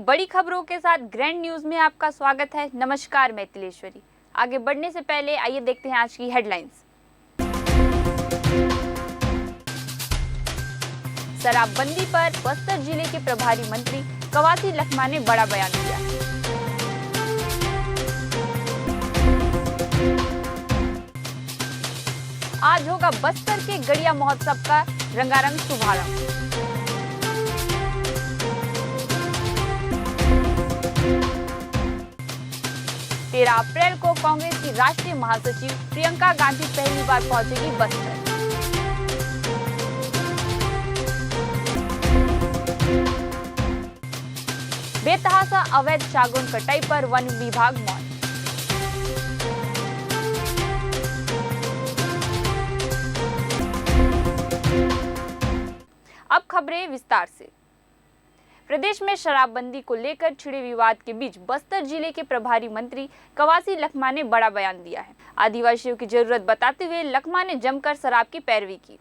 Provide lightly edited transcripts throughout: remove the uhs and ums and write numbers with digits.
बड़ी खबरों के साथ ग्रैंड न्यूज में आपका स्वागत है। नमस्कार, मैं तिलेश्वरी। आगे बढ़ने से पहले आइए देखते हैं आज की हेडलाइंस। शराबबंदी पर बस्तर जिले के प्रभारी मंत्री कवासी लखमा ने बड़ा बयान दिया। आज होगा बस्तर के गड़िया महोत्सव का रंगारंग शुभारंभ। 13 अप्रैल को कांग्रेस की राष्ट्रीय महासचिव प्रियंका गांधी पहली बार पहुंचेगी बस्तर। बेतहासा अवैध सागौन कटाई पर वन विभाग मौन। अब खबरें विस्तार से। प्रदेश में शराबबंदी को लेकर छिड़े विवाद के बीच बस्तर जिले के प्रभारी मंत्री कवासी लखमा ने बड़ा बयान दिया है। आदिवासियों की जरूरत बताते हुए लखमा ने जमकर शराब की पैरवी की।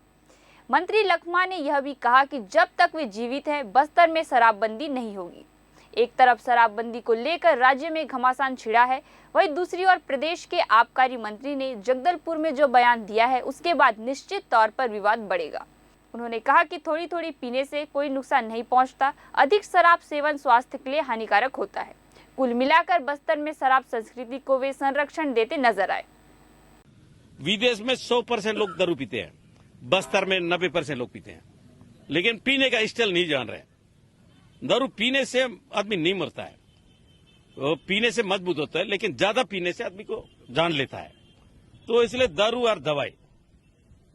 मंत्री लखमा ने यह भी कहा कि जब तक वे जीवित हैं, बस्तर में शराबबंदी नहीं होगी। एक तरफ शराबबंदी को लेकर राज्य में घमासान छिड़ा है, वहीं दूसरी ओर प्रदेश के आबकारी मंत्री ने जगदलपुर में जो बयान दिया है, उसके बाद निश्चित तौर पर विवाद बढ़ेगा। उन्होंने कहा कि थोड़ी थोड़ी पीने से कोई नुकसान नहीं पहुंचता, अधिक शराब सेवन स्वास्थ्य के लिए हानिकारक होता है। कुल मिलाकर बस्तर में शराब संस्कृति को वे संरक्षण देते नजर आए। विदेश में 100% लोग दारू पीते हैं, बस्तर में 90% लोग पीते हैं, लेकिन पीने का स्टाइल नहीं जान रहे। दारू पीने से आदमी नहीं मरता है, वो पीने से मजबूत होता है, लेकिन ज्यादा पीने से आदमी को जान लेता है। तो इसलिए दारू और दवाई,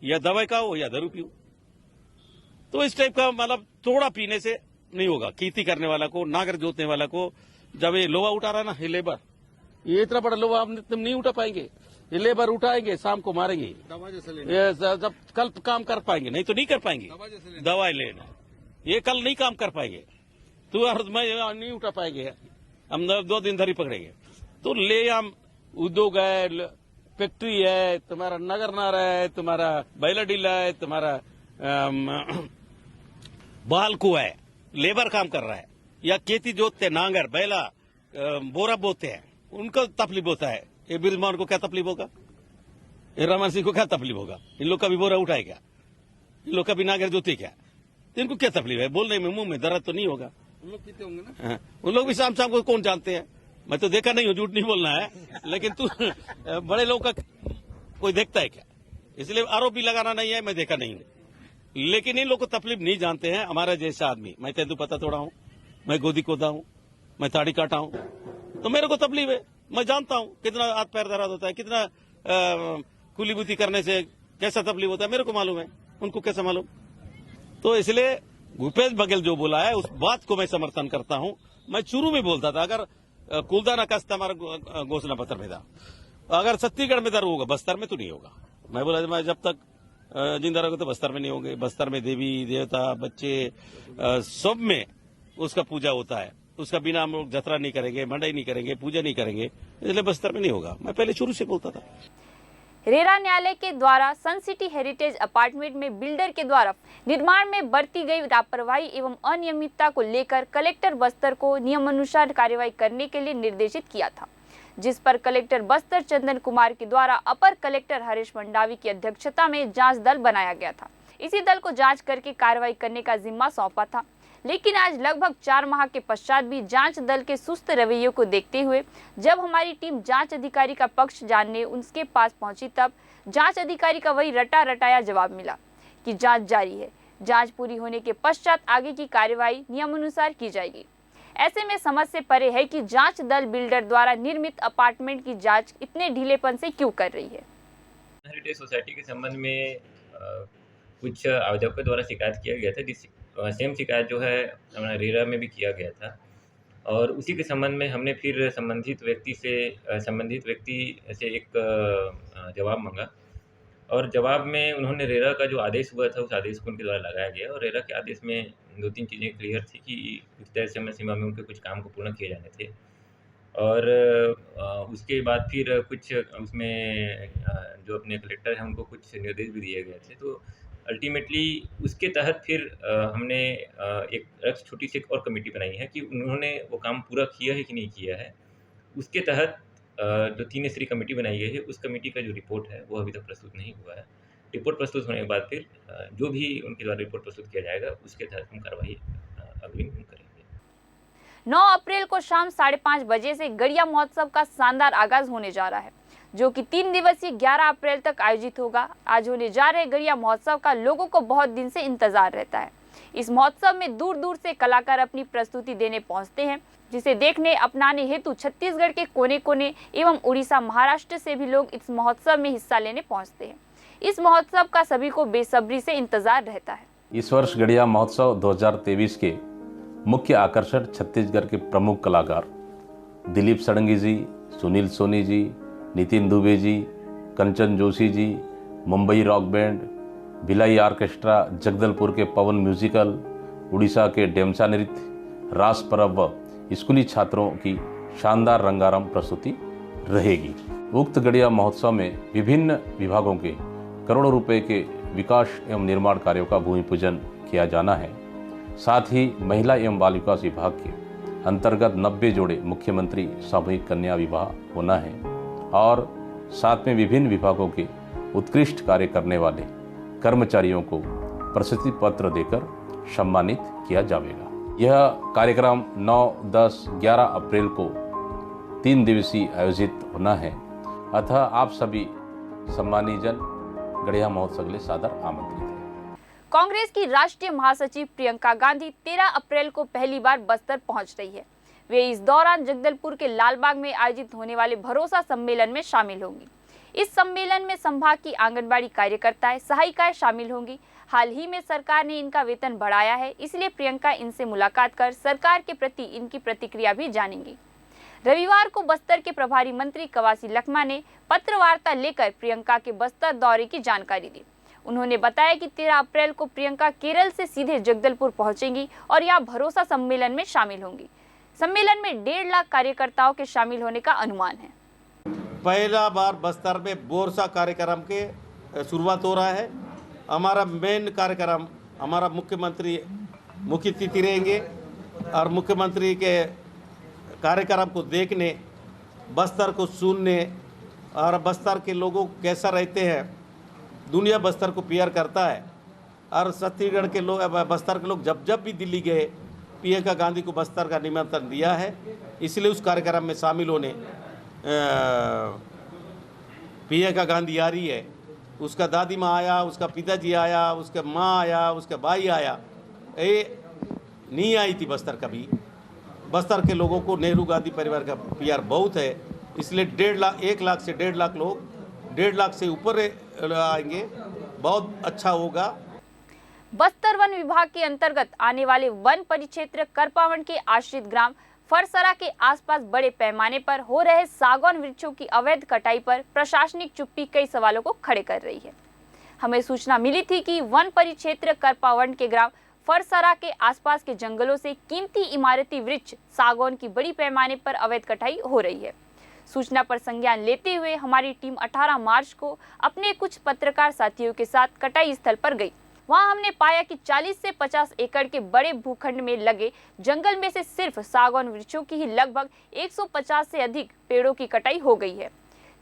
या दवाई खाओ या दारू पियो। तो इस टाइप का मतलब थोड़ा पीने से नहीं होगा। खेती करने वाला को, नागर जोतने वाला को, जब ये लोहा उठा रहा ना, ये लेबर, ये इतना बड़ा लोहा तुम नहीं उठा पाएंगे। ये लेबर उठाएंगे, शाम को मारेंगे, ये जब कल काम कर पाएंगे, नहीं तो नहीं कर पाएंगे। दवाई लेना, ये कल नहीं काम कर पाएंगे, तो मैं नहीं उठा पाएंगे, हम 2 दिन धरी पकड़ेंगे। तो ले हम उद्योग है, फैक्ट्री है, तुम्हारा नगर नार है, तुम्हारा बैला डीला है, तुम्हारा बाल कुआ है, लेबर काम कर रहा है, या खेती जोतते, नांगर बैला बोरा बोते हैं, उनको तकलीफ होता है। ये बिरजमान को क्या तकलीफ होगा, ये रमन सिंह को क्या तकलीफ होगा? इन लोग का भी बोरा उठाए क्या, इन लोग का भी नांगर जोते क्या? तो इनको क्या तकलीफ है? बोलने में, मुंह में दर्द तो नहीं होगा। उन लोग पीते होंगे ना। हाँ, उन लोग भी शाम शाम को कौन जानते हैं? मैं तो देखा नहीं हूँ, झूठ नहीं बोलना है, लेकिन तू बड़े लोग का कोई देखता है क्या? इसलिए आरोप भी लगाना नहीं है, मैं देखा नहीं हूँ, लेकिन इन लोग को तकलीफ नहीं जानते हैं। हमारा जैसा आदमी, मैं तेंदु पता तोड़ा हूँ, मैं गोदी कोदा हूँ, मैं ताड़ी काटा हूँ, तो मेरे को तकलीफ है। मैं जानता हूँ कितना हाथ पैर दर्द होता है, कितना कुली बुती करने से कैसा तकलीफ होता है, मेरे को मालूम है, उनको कैसा मालूम? तो इसलिए भूपेश बघेल जो बोला है, उस बात को मैं समर्थन करता हूँ। मैं शुरू में बोलता था, अगर कुलदा न कस्ता हमारा घोषणा पत्र में था, अगर छत्तीसगढ़ में दारू होगा, बस्तर में तो नहीं होगा। मैं बोला मैं जब तक जिंदा रहोगे तो बस्तर में नहीं होंगे। बस्तर में देवी देवता बच्चे सब में उसका पूजा होता है, उसका बिना हम लोग जतरा नहीं करेंगे, मंडाई नहीं करेंगे, पूजा नहीं करेंगे, इसलिए बस्तर में नहीं होगा। मैं पहले शुरू से बोलता था। रेरा न्यायालय के द्वारा सन सिटी हेरिटेज अपार्टमेंट में बिल्डर के द्वारा निर्माण में बरती गई लापरवाही एवं अनियमितता को लेकर कलेक्टर बस्तर को नियमानुसार कार्रवाई करने के लिए निर्देशित किया था, जिस पर कलेक्टर बस्तर चंदन कुमार के द्वारा अपर कलेक्टर हरीश मंडावी की अध्यक्षता में जांच दल बनाया गया था। इसी दल को जांच करके कार्रवाई करने का जिम्मा सौंपा था, लेकिन आज लगभग 4 माह के पश्चात भी जांच दल के सुस्त रवैये को देखते हुए जब हमारी टीम जांच अधिकारी का पक्ष जानने उनके पास पहुंची, तब जांच अधिकारी का वही रटा रटाया जवाब मिला कि जांच जारी है, जांच पूरी होने के पश्चात आगे की कार्यवाही नियमानुसार की जाएगी। ऐसे में समझ से परे है कि जांच दल बिल्डर द्वारा निर्मित अपार्टमेंट की जांच इतने ढीलेपन से क्यों कर रही है। हेरिटेज सोसाइटी के संबंध में कुछ आवेदकों के द्वारा शिकायत किया गया था, जिस सेम शिकायत जो है हमारे रेरा में भी किया गया था, और उसी के संबंध में हमने फिर संबंधित व्यक्ति से एक जवाब मांगा, और जवाब में उन्होंने रेरा का जो आदेश हुआ था, उस आदेश को उनके द्वारा लगाया गया, और रेरा के आदेश में 2-3 चीज़ें क्लियर थी कि कुछ तय समय सीमा में उनके कुछ काम को पूर्ण किए जाने थे, और उसके बाद फिर कुछ उसमें जो अपने कलेक्टर हैं उनको कुछ निर्देश भी दिए गए थे। तो अल्टीमेटली उसके तहत फिर हमने एक छोटी सी एक और कमेटी बनाई है कि उन्होंने वो काम पूरा किया है कि नहीं किया है। उसके तहत जो 3 स्तरीय कमेटी बनाई गई है, उस कमेटी का जो रिपोर्ट है वो अभी तक प्रस्तुत नहीं हुआ है। रिपोर्ट प्रस्तुत होने के बाद फिर जो भी उनके द्वारा रिपोर्ट प्रस्तुत किया जाएगा उसके तहत हम कार्रवाई अग्रिम हम करेंगे। 9 अप्रैल को शाम 5:30 बजे से गड़िया महोत्सव का शानदार आगाज होने जा रहा है, जो कि 3 दिवसीय 11 अप्रैल तक आयोजित होगा। आज होने जा रहे गड़िया महोत्सव का लोगों को बहुत दिन से इंतजार रहता है। इस महोत्सव में दूर दूर से कलाकार अपनी प्रस्तुति देने पहुंचते हैं, जिसे देखने अपनाने हेतु छत्तीसगढ़ के कोने कोने एवं उड़ीसा, महाराष्ट्र से भी लोग इस महोत्सव में हिस्सा लेने पहुंचते हैं। इस महोत्सव का सभी को बेसब्री से इंतजार रहता है। इस वर्ष गड़िया महोत्सव 2023 के मुख्य आकर्षण छत्तीसगढ़ के प्रमुख कलाकार Dilip Sarangi ji, Sunil Soni ji, Nitin Dubey ji, Kanchan Joshi ji, Mumbai rock band, Bhilai orchestra, Jagdalpur के पवन म्यूजिकल, उड़ीसा के डेमसा नृत्य, रास परब व स्कूली छात्रों की शानदार रंगारंग प्रस्तुति रहेगी। उक्त गड़िया महोत्सव में विभिन्न विभागों के करोड़ों रुपए के विकास एवं निर्माण कार्यों का भूमि पूजन किया जाना है। साथ ही महिला एवं बाल विकास विभाग के अंतर्गत 90 जोड़े मुख्यमंत्री सामूहिक कन्या विवाह होना है और साथ में विभिन्न विभागों के उत्कृष्ट कार्य करने वाले कर्मचारियों को प्रशस्ति पत्र देकर सम्मानित किया जाएगा। यह कार्यक्रम 9, 10, 11 अप्रैल को 3 दिवसीय आयोजित होना है। अतः आप सभी सम्मानित जन गड़िया महोत्सव के लिए सादर आमंत्रित हैं। कांग्रेस की राष्ट्रीय महासचिव प्रियंका गांधी 13 अप्रैल को पहली बार बस्तर पहुंच रही है। वे इस दौरान जगदलपुर के लालबाग में आयोजित होने वाले भरोसा सम्मेलन में शामिल होंगी। इस सम्मेलन में संभाग की आंगनबाड़ी कार्यकर्ताएं, सहायिकाएं शामिल होंगी। हाल ही में सरकार ने इनका वेतन बढ़ाया है, इसलिए प्रियंका इनसे मुलाकात कर सरकार के प्रति इनकी प्रतिक्रिया भी जानेंगी। रविवार को बस्तर के प्रभारी मंत्री कवासी लखमा ने पत्र वार्ता लेकर प्रियंका के बस्तर दौरे की जानकारी दी। उन्होंने बताया कि 13 अप्रैल को प्रियंका केरल से सीधे जगदलपुर पहुंचेंगी और यहां भरोसा सम्मेलन में शामिल होंगी। सम्मेलन में 1.5 लाख कार्यकर्ताओं के शामिल होने का अनुमान है। पहला बार बस्तर में बोरसा कार्यक्रम के शुरुआत हो रहा है। हमारा मेन कार्यक्रम, हमारा मुख्यमंत्री मुख्य अतिथि रहेंगे और मुख्यमंत्री के कार्यक्रम को देखने, बस्तर को सुनने और बस्तर के लोगों कैसा रहते हैं, दुनिया बस्तर को प्यार करता है। और छत्तीसगढ़ के लोग, बस्तर के लोग जब भी दिल्ली गए, प्रियंका गांधी को बस्तर का निमंत्रण दिया है। इसलिए उस कार्यक्रम में शामिल होने प्रियंका गांधी आ रही है। उसका दादी माँ आया, उसका पिताजी आया, उसका माँ आया, उसका भाई आया, ये नहीं आई थी बस्तर कभी। बस्तर के लोगों को नेहरू गांधी परिवार का प्यार बहुत है, इसलिए 1.5 लाख से 1.5 लाख लोग, 1.5 लाख से ऊपर आएंगे, बहुत अच्छा होगा। बस्तर वन विभाग के अंतर्गत आने वाले वन परिक्षेत्र करपावन के आश्रित ग्राम फरसरा के आसपास बड़े पैमाने पर हो रहे सागौन वृक्षों की अवैध कटाई पर प्रशासनिक चुप्पी कई सवालों को खड़े कर रही है। हमें सूचना मिली थी कि वन परिक्षेत्र करपावन के ग्राम फरसरा के आसपास के जंगलों से कीमती इमारती वृक्ष सागौन की बड़ी पैमाने पर अवैध कटाई हो रही है। सूचना पर संज्ञान लेते हुए हमारी टीम 18 मार्च को अपने कुछ पत्रकार साथियों के साथ कटाई स्थल पर गई। वहां हमने पाया कि 40 से 50 एकड़ के बड़े भूखंड में लगे जंगल में से सिर्फ सागौन वृक्षों की ही लगभग 150 से अधिक पेड़ों की कटाई हो गई है,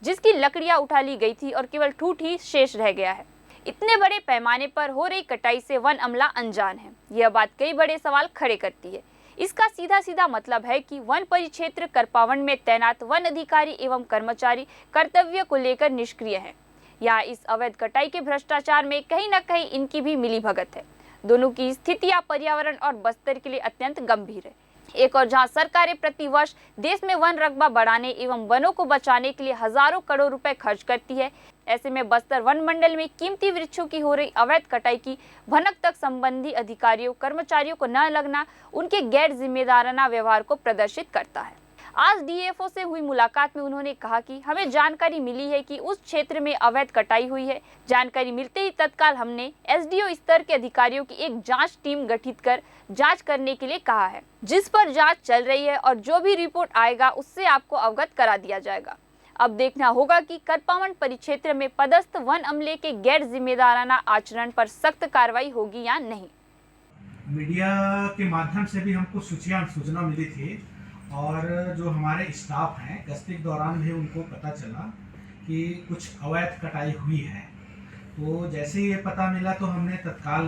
जिसकी लकड़ियां उठा ली गई थी और केवल ठूठ ही शेष रह गया है। इतने बड़े पैमाने पर हो रही कटाई से वन अमला अनजान है। यह बात कई बड़े सवाल खड़े करती है। इसका सीधा सीधा मतलब है कि वन परिक्षेत्र करपावन में तैनात वन अधिकारी एवं कर्मचारी कर्तव्य को लेकर निष्क्रिय हैं। यहाँ इस अवैध कटाई के भ्रष्टाचार में कहीं न कहीं इनकी भी मिलीभगत है। दोनों की स्थितियां पर्यावरण और बस्तर के लिए अत्यंत गंभीर है। एक और जहां सरकारें प्रतिवर्ष देश में वन रकबा बढ़ाने एवं वनों को बचाने के लिए हजारों करोड़ रुपए खर्च करती है, ऐसे में बस्तर वन मंडल में कीमती वृक्षों की हो रही अवैध कटाई की भनक तक संबंधी अधिकारियों कर्मचारियों को न लगना उनके गैर जिम्मेदाराना व्यवहार को प्रदर्शित करता है। आज डीएफओ से हुई मुलाकात में उन्होंने कहा कि हमें जानकारी मिली है कि उस क्षेत्र में अवैध कटाई हुई है। जानकारी मिलते ही तत्काल हमने एसडीओ स्तर के अधिकारियों की एक जांच टीम गठित कर जांच करने के लिए कहा है, जिस पर जांच चल रही है और जो भी रिपोर्ट आएगा उससे आपको अवगत करा दिया जाएगा। अब देखना होगा कि करपावन परिक्षेत्र में पदस्थ वन अमले के गैर जिम्मेदाराना आचरण पर सख्त कार्रवाई होगी या नहीं। मीडिया के माध्यम से भी हमको सूचना मिली थी और जो हमारे स्टाफ हैं गश्ती के दौरान भी उनको पता चला कि कुछ अवैध कटाई हुई है। तो जैसे ही ये पता मिला तो हमने तत्काल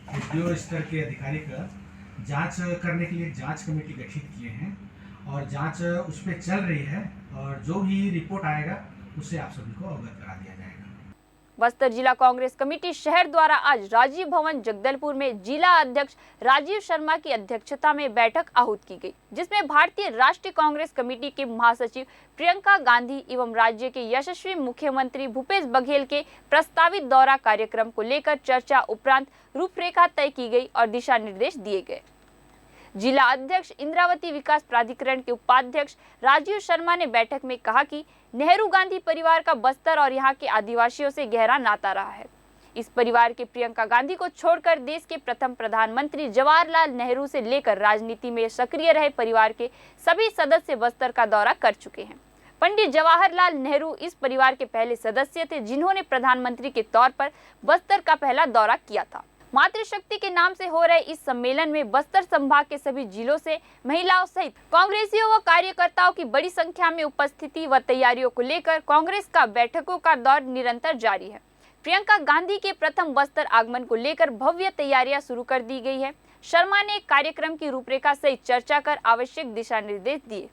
वीडियो स्तर के अधिकारी का जांच करने के लिए जांच कमेटी गठित किए हैं और जांच उस पर चल रही है और जो भी रिपोर्ट आएगा उससे आप सभी को अवगत करा दिया जाएगा। बस्तर जिला कांग्रेस कमेटी शहर द्वारा आज राजीव भवन जगदलपुर में जिला अध्यक्ष राजीव शर्मा की अध्यक्षता में बैठक आहूत की गई, जिसमें भारतीय राष्ट्रीय कांग्रेस कमेटी के महासचिव प्रियंका गांधी एवं राज्य के यशस्वी मुख्यमंत्री भूपेश बघेल के प्रस्तावित दौरा कार्यक्रम को लेकर चर्चा उपरांत रूपरेखा तय की गई और दिशा निर्देश दिए गए। जिला अध्यक्ष इंद्रावती विकास प्राधिकरण के उपाध्यक्ष राजीव शर्मा ने बैठक में कहा कि नेहरू गांधी परिवार का बस्तर और यहाँ के आदिवासियों से गहरा नाता रहा है। इस परिवार के प्रियंका गांधी को छोड़कर देश के प्रथम प्रधानमंत्री जवाहरलाल नेहरू से लेकर राजनीति में सक्रिय रहे परिवार के सभी सदस्य बस्तर का दौरा कर चुके हैं। पंडित जवाहरलाल नेहरू इस परिवार के पहले सदस्य थे जिन्होंने प्रधानमंत्री के तौर पर बस्तर का पहला दौरा किया था। मातृशक्ति के नाम से हो रहे इस सम्मेलन में बस्तर संभाग के सभी जिलों से महिलाओं सहित कांग्रेसियों व कार्यकर्ताओं की बड़ी संख्या में उपस्थिति व तैयारियों को लेकर कांग्रेस का बैठकों का दौर निरंतर जारी है। प्रियंका गांधी के प्रथम बस्तर आगमन को लेकर भव्य तैयारियां शुरू कर दी गई है। शर्मा ने कार्यक्रम की रूपरेखा सहित चर्चा कर आवश्यक दिशा निर्देश दिए।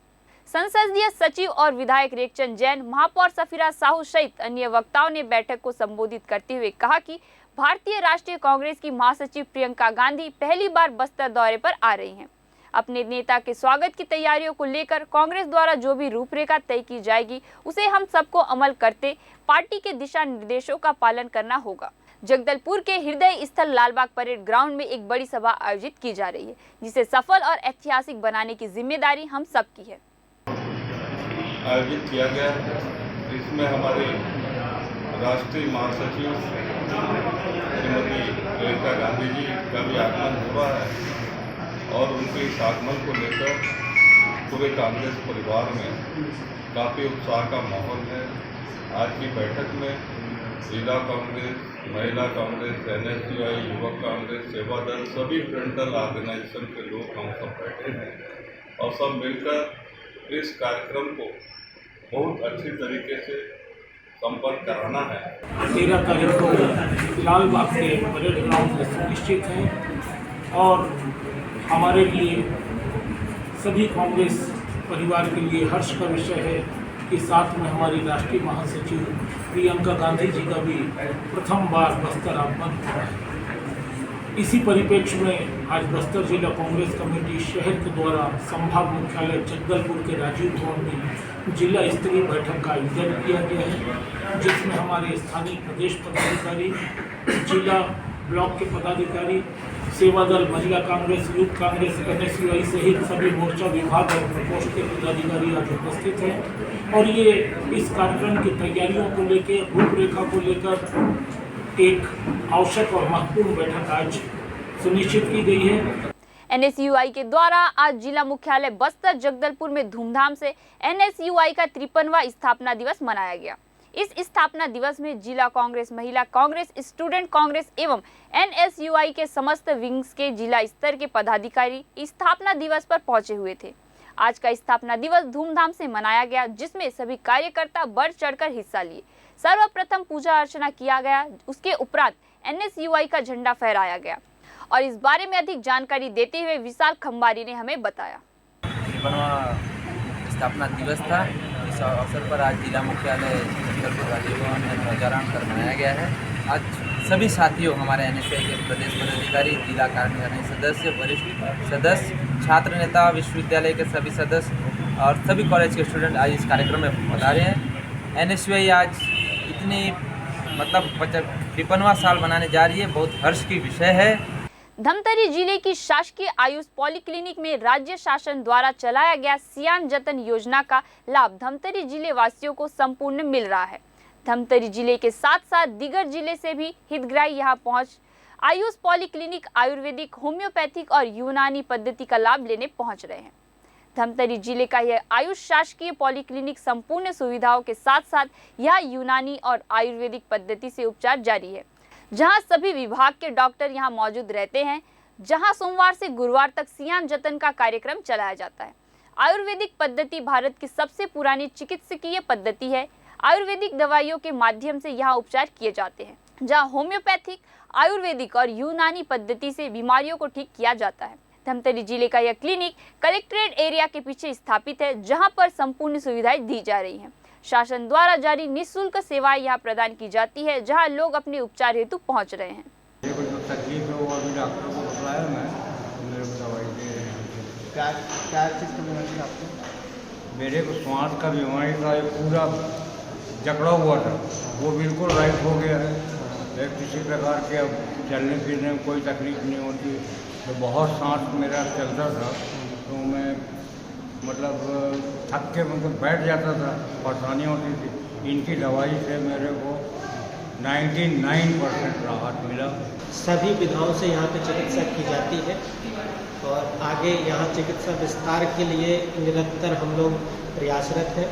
संसदीय सचिव और विधायक रेखचंद जैन, महापौर सफीरा साहू सहित अन्य वक्ताओं ने बैठक को संबोधित करते हुए कहा कि भारतीय राष्ट्रीय कांग्रेस की महासचिव प्रियंका गांधी पहली बार बस्तर दौरे पर आ रही हैं। अपने नेता के स्वागत की तैयारियों को लेकर कांग्रेस द्वारा जो भी रूपरेखा तय की जाएगी उसे हम सबको अमल करते पार्टी के दिशा निर्देशों का पालन करना होगा। जगदलपुर के हृदय स्थल लालबाग परेड ग्राउंड में एक बड़ी सभा आयोजित की जा रही है, जिसे सफल और ऐतिहासिक बनाने की जिम्मेदारी हम सबकी है। आयोजित किया गया इसमें हमारे राष्ट्रीय महासचिव श्रीमती प्रियंका गांधी जी का भी आगमन हुआ है और उनके इस आगमन को लेकर पूरे कांग्रेस परिवार में काफ़ी उत्साह का माहौल है। आज की बैठक में जिला कांग्रेस, महिला कांग्रेस, NSUI, युवक कांग्रेस, सेवा दल, सभी फ्रंटल ऑर्गेनाइजेशन के लोग हम सब बैठे हैं और सब मिलकर इस कार्यक्रम को बहुत अच्छी तरीके से संपन्न कराना है। 13 तारीख को लाल बाग के परेड ग्राउंड में सुनिश्चित है और हमारे लिए सभी कांग्रेस परिवार के लिए हर्ष का विषय है कि साथ में हमारी राष्ट्रीय महासचिव प्रियंका गांधी जी का भी प्रथम बार बस्तर आगमन हुआ है। इसी परिप्रेक्ष्य में आज बस्तर जिला कांग्रेस कमेटी शहर के द्वारा संभाग मुख्यालय जगदलपुर के राजीव भवन में जिला स्तरीय बैठक का आयोजन किया गया है, जिसमें हमारे स्थानीय प्रदेश पदाधिकारी, जिला ब्लॉक के पदाधिकारी, सेवा दल, महिला कांग्रेस, यूथ कांग्रेस, NSUI सहित सभी मोर्चा विभाग और प्रकोष्ठ के पदाधिकारी आज उपस्थित हैं और ये इस कार्यक्रम की तैयारियों को लेकर, रूपरेखा को लेकर एक आवश्यक और महत्वपूर्ण बैठक आज सुनिश्चित की गई है। NSUI के द्वारा आज जिला मुख्यालय बस्तर जगदलपुर में धूमधाम से NSUI का 53वां स्थापना दिवस मनाया गया। इस स्थापना दिवस में जिला कांग्रेस, महिला कांग्रेस, स्टूडेंट कांग्रेस एवं NSUI के समस्त विंग्स के जिला स्तर के पदाधिकारी स्थापना दिवस पर पहुंचे हुए थे। आज का स्थापना दिवस धूमधाम से मनाया गया, जिसमें सभी कार्यकर्ता बढ़ चढ़कर हिस्सा लिए। सर्वप्रथम पूजा अर्चना किया गया, उसके उपरांत NSUI का झंडा फहराया गया और इस बारे में अधिक जानकारी देते हुए विशाल खंबारी ने हमें बताया। 53वां स्थापना दिवस था। इस अवसर पर आज जिला मुख्यालय जगदलपुर राजीव भवन में ध्वजारोहण कर मनाया गया है। आज सभी साथियों, हमारे NSUI के प्रदेश पदाधिकारी, जिला कार्यकारिणी सदस्य, वरिष्ठ सदस्य, छात्र नेता, विश्वविद्यालय के सभी सदस्य और सभी कॉलेज के स्टूडेंट आज इस कार्यक्रम में बता रहे हैं। NSUI आज इतनी 53वां साल मनाने जा रही है, बहुत हर्ष की विषय है। धमतरी जिले की शासकीय आयुष पॉलिक्लिनिक में राज्य शासन द्वारा चलाया गया सियान जतन योजना का लाभ धमतरी जिले वासियों को संपूर्ण मिल रहा है। धमतरी जिले के साथ साथ दीगर जिले से भी हितग्राही यहां पहुंच आयुष पॉलिक्लिनिक आयुर्वेदिक, होम्योपैथिक और यूनानी पद्धति का लाभ लेने पहुंच रहे हैं। धमतरी जिले का यह आयुष शासकीय पॉलीक्लिनिक संपूर्ण सुविधाओं के साथ साथ यह यूनानी और आयुर्वेदिक पद्धति से उपचार जारी है, जहां सभी विभाग के डॉक्टर यहां मौजूद रहते हैं, जहां सोमवार से गुरुवार तक सियान जतन का कार्यक्रम चलाया जाता है। आयुर्वेदिक पद्धति भारत की सबसे पुरानी चिकित्सकीय पद्धति है। आयुर्वेदिक दवाइयों के माध्यम से यहाँ उपचार किए जाते हैं, जहाँ होम्योपैथिक, आयुर्वेदिक और यूनानी पद्धति से बीमारियों को ठीक किया जाता है। धमतरी जिले का यह क्लिनिक कलेक्ट्रेट एरिया के पीछे स्थापित है, जहां पर संपूर्ण सुविधाएं दी जा रही हैं। शासन द्वारा जारी निःशुल्क सेवाएं यहाँ प्रदान की जाती है, जहां लोग अपने उपचार हेतु पहुंच रहे हैं। मेरे को जो तकलीफ है वो अभी डॉक्टर को बताया मैं, मेरे को दवाई दे रहे हैं। क्या चीज़ की बीमारी थी आपको? मेरे को श्वास का बीमारी था, ये पूरा जकड़ा हुआ था, वो बिल्कुल राइट हो गया है। किसी प्रकार के अब चलने फिरने में कोई तकलीफ नहीं होती। तो बहुत सांस मेरा चलता था, तो मैं मतलब थक के मतलब बैठ जाता था, परेशानी होती थी। इनकी दवाई से मेरे को 99% राहत मिला। सभी विधाओं से यहाँ पे चिकित्सा की जाती है और आगे यहाँ चिकित्सा विस्तार के लिए निरंतर हम लोग प्रयासरत हैं।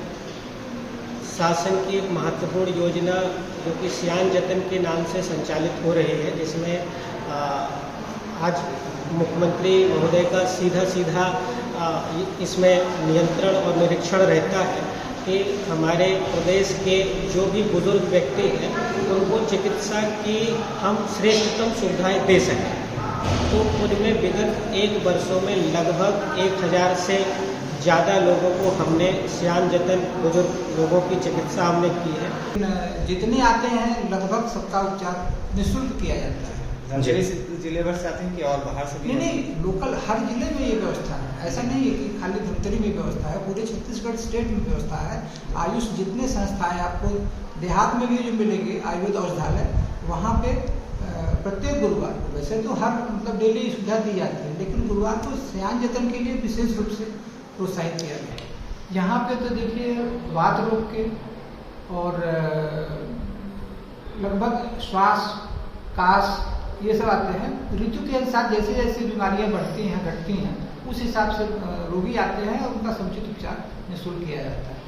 शासन की एक महत्वपूर्ण योजना जो कि सियान जतन के नाम से संचालित हो रही है, जिसमें आज मुख्यमंत्री महोदय का सीधा इसमें नियंत्रण और निरीक्षण रहता है कि हमारे प्रदेश के जो भी बुजुर्ग व्यक्ति हैं उनको चिकित्सा की हम श्रेष्ठतम सुविधाएं दे सकें। तो उनमें विगत 1 वर्षों में लगभग 1000 से ज़्यादा लोगों को हमने सियान जतन बुजुर्ग लोगों की चिकित्सा हमने की है। जितने आते हैं लगभग सबका उपचार निःशुल्क किया जाता है। जिले भर से आते हैं कि और बाहर से भी? नहीं, लोकल हर जिले में ये व्यवस्था है। ऐसा नहीं है कि खाली धमतरी में व्यवस्था है, पूरे छत्तीसगढ़ स्टेट में व्यवस्था है। आयुष जितने संस्थाएं आपको देहात में भी जो मिलेंगे आयुर्वेद औषधालय, वहाँ पे प्रत्येक गुरुवार को, वैसे तो हर मतलब डेली सुविधा दी जाती है, लेकिन गुरुवार को सियान जतन के लिए विशेष रूप से प्रोत्साहित किया गया। यहाँ पे तो देखिए वात रोग के और लगभग श्वास, काश, ये सब आते हैं। ऋतु के अनुसार जैसे जैसे बीमारियां बढ़ती हैं, घटती हैं, उस हिसाब से रोगी आते हैं और उनका समुचित उपचार निःशुल्क किया जाता है।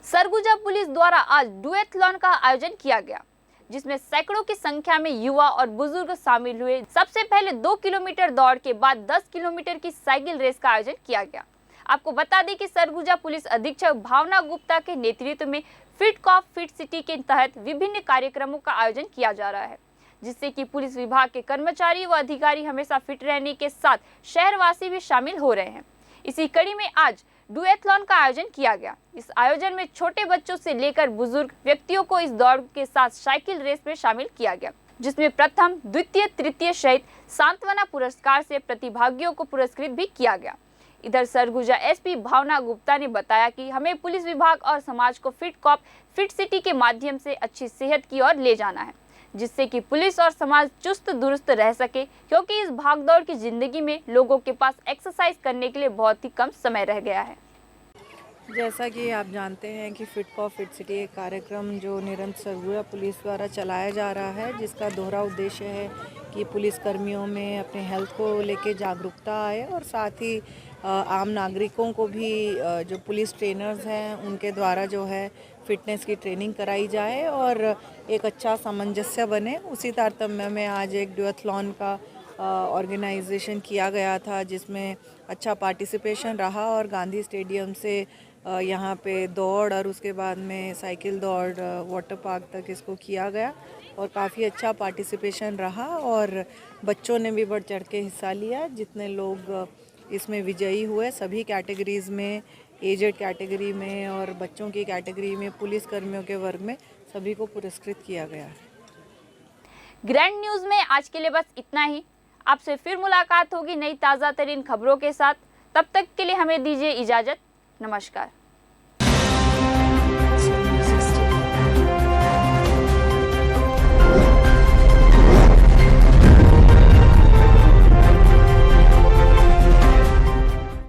सरगुजा पुलिस द्वारा आज डुएथलॉन का आयोजन किया गया, जिसमें सैकड़ों की संख्या में युवा और बुजुर्ग शामिल हुए। सबसे पहले 2 किलोमीटर दौड़ के बाद 10 किलोमीटर की साइकिल रेस का आयोजन किया गया। आपको बता दें कि सरगुजा पुलिस अधीक्षक भावना गुप्ता के नेतृत्व में फिट कॉप फिट सिटी के तहत विभिन्न कार्यक्रमों का आयोजन किया जा रहा है, जिससे कि पुलिस विभाग के कर्मचारी व अधिकारी हमेशा फिट रहने के साथ शहरवासी भी शामिल हो रहे हैं। इसी कड़ी में आज डुएथलॉन का आयोजन किया गया। इस आयोजन में छोटे बच्चों से लेकर बुजुर्ग व्यक्तियों को इस दौड़ के साथ साइकिल रेस में शामिल किया गया, जिसमें प्रथम, द्वितीय, तृतीय सहित सांत्वना पुरस्कार से प्रतिभागियों को पुरस्कृत भी किया गया। इधर सरगुजा एसपी भावना गुप्ता ने बताया कि हमें पुलिस विभाग और समाज को फिट कॉप फिट सिटी के माध्यम से अच्छी सेहत की ओर ले जाना है, जिससे कि पुलिस और समाज चुस्त दुरुस्त रह सके, क्योंकि इस भागदौड़ की जिंदगी में लोगों के पास एक्सरसाइज करने के लिए बहुत ही कम समय रह गया है। जैसा कि आप जानते हैं कि फिट कॉप फिट सिटी एक कार्यक्रम जो निरंतर सरगुजा पुलिस द्वारा चलाया जा रहा है, जिसका दोहरा उद्देश्य है कि पुलिस कर्मियों में अपने हेल्थ को लेके जागरूकता आए और साथ ही आम नागरिकों को भी जो पुलिस ट्रेनर्स हैं उनके द्वारा जो है फिटनेस की ट्रेनिंग कराई जाए और एक अच्छा सामंजस्य बने। उसी तारतम्य में आज एक डुएथलॉन का ऑर्गेनाइजेशन किया गया था, जिसमें अच्छा पार्टिसिपेशन रहा और गांधी स्टेडियम से यहाँ पे दौड़ और उसके बाद में साइकिल दौड़ वाटर पार्क तक इसको किया गया और काफ़ी अच्छा पार्टिसिपेशन रहा और बच्चों ने भी बढ़ चढ़ के हिस्सा लिया। जितने लोग इसमें विजयी हुए सभी कैटेगरीज़ में, एजेड कैटेगरी में और बच्चों की कैटेगरी में, पुलिस कर्मियों के वर्ग में सभी को पुरस्कृत किया गया है। ग्रैंड न्यूज़ में आज के लिए बस इतना ही। आपसे फिर मुलाकात होगी नई ताज़ा तरीन खबरों के साथ। तब तक के लिए हमें दीजिए इजाज़त। नमस्कार।